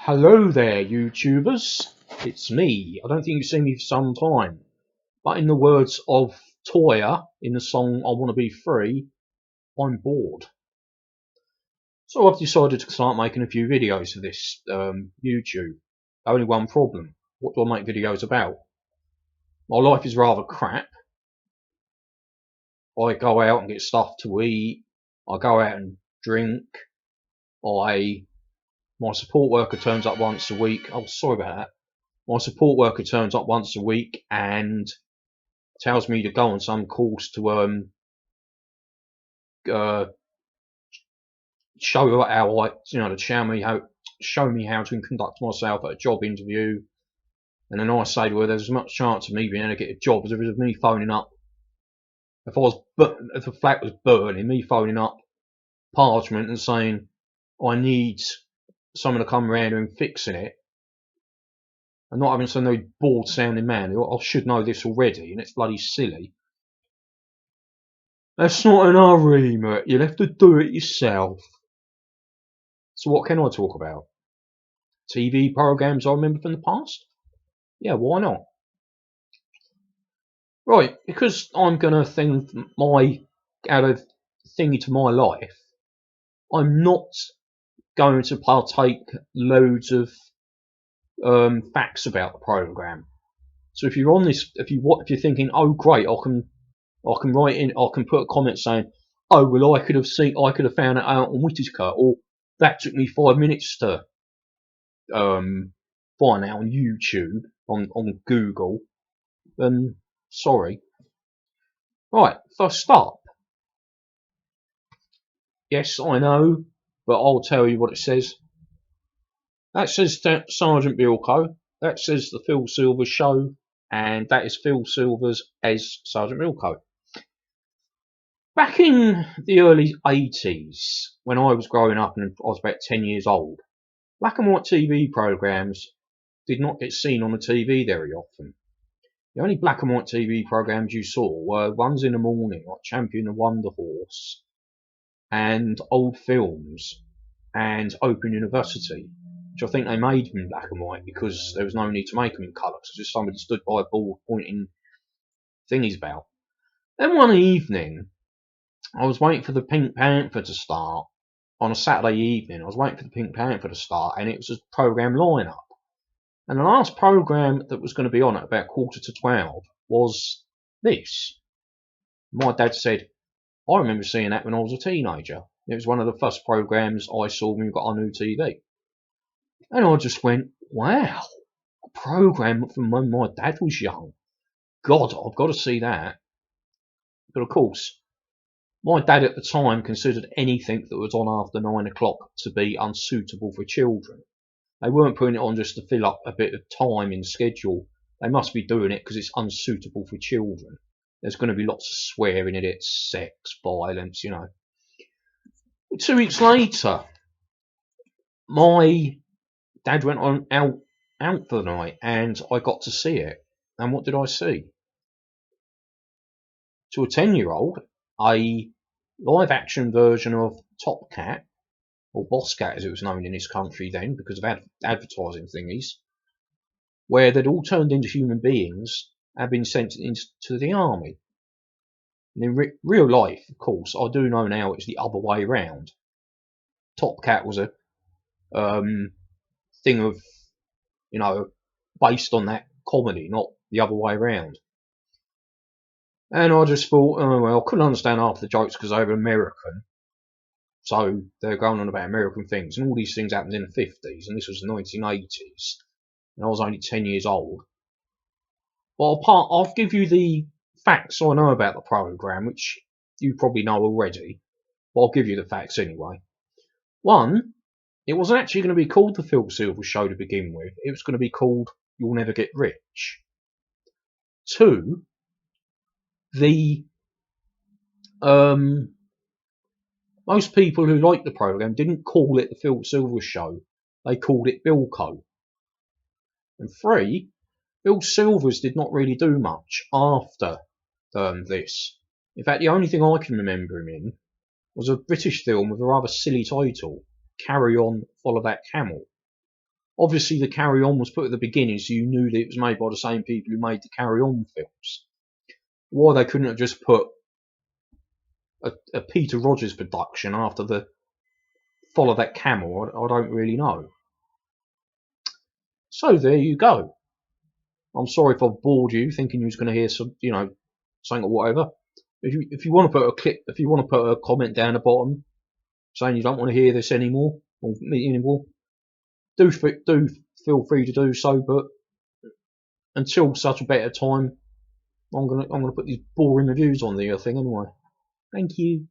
Hello there, YouTubers. It's me. I don't think you've seen me for some time. But in the words of Toya in the song I Want to Be Free, I'm bored. So I've decided to start making a few videos for this YouTube. Only one problem. What do I make videos about? My life is rather crap. I go out and get stuff to eat. I go out and drink. My support worker turns up once a week. Oh, sorry about that. My support worker turns up once a week and tells me to go on some course to uh, show how I, to show me how to conduct myself at a job interview. And then I say to her, there's as much chance of me being able to get a job as there is of me phoning up. If the flat was burning, me phoning up Parchment and saying I need someone to come around and fixing it, and not having some bored sounding man who I should know this already, and it's bloody silly. That's not in our remit. You'll have to do it yourself. So what can I talk about? TV programs I remember from the past? Yeah, why not? Right, because I'm gonna think out of thingy to my life, I'm not going to partake loads of facts about the program. So if you're on this, if you're thinking, oh great, I can write in, I can put a comment saying, oh well, I could have found it out on Whittaker, or that took me 5 minutes to find out on YouTube, on Google, then sorry. Right, first stop. Yes, I know, but I'll tell you what it says. That says Sergeant Bilko. That says the Phil Silvers Show, and that is Phil Silvers as Sergeant Bilko. Back in the early 80s, when I was growing up and I was about 10 years old, black and white TV programs did not get seen on the TV very often. The only black and white TV programs you saw were ones in the morning, like Champion the Wonder Horse, and old films, and Open University, which I think they made them in black and white because there was no need to make them in colour, because just somebody stood by a board pointing thingies about. Then one evening, I was waiting for the Pink Panther to start on a Saturday evening. I was waiting for the Pink Panther to start, and it was a programme lineup. And the last programme that was going to be on at about 11:45 was this. My dad said, I remember seeing that when I was a teenager. It was one of the first programmes I saw when we got our new TV. And I just went, wow, a programme from when my dad was young. God, I've got to see that. But of course, my dad at the time considered anything that was on after 9 o'clock to be unsuitable for children. They weren't putting it on just to fill up a bit of time in the schedule. They must be doing it because it's unsuitable for children. There's going to be lots of swearing in it, sex, violence, 2 weeks later, my dad went out for the night and I got to see it. And what did I see? To a 10-year-old, a live action version of Top Cat, or Boss Cat as it was known in this country then because of advertising thingies, where they'd all turned into human beings and been sent into the army. And in real life, of course, I do know now it's the other way round. Top Cat was a thing of, based on that comedy, not the other way round. And I just thought, oh well, I couldn't understand half the jokes because they were American. So they're going on about American things, and all these things happened in the 50s, and this was the 1980s, and I was only 10 years old. Well, I'll give you the facts I know about the programme, which you probably know already, but I'll give you the facts anyway. One, it wasn't actually going to be called the Phil Silvers Show to begin with. It was going to be called You'll Never Get Rich. Two, the most people who liked the programme didn't call it the Phil Silvers Show. They called it Bilko. And three, Phil Silvers did not really do much after this. In fact, the only thing I can remember him in was a British film with a rather silly title, Carry On, Follow That Camel. Obviously, the Carry On was put at the beginning, so you knew that it was made by the same people who made the Carry On films. Why they couldn't have just put a Peter Rogers production after the Follow That Camel, I don't really know. So there you go. I'm sorry if I've bored you, thinking you was going to hear some, something or whatever. If you want to put a clip, if you want to put a comment down the bottom saying you don't want to hear this anymore or me anymore, do feel free to do so. But until such a better time, I'm gonna put these boring reviews on the thing anyway. Thank you.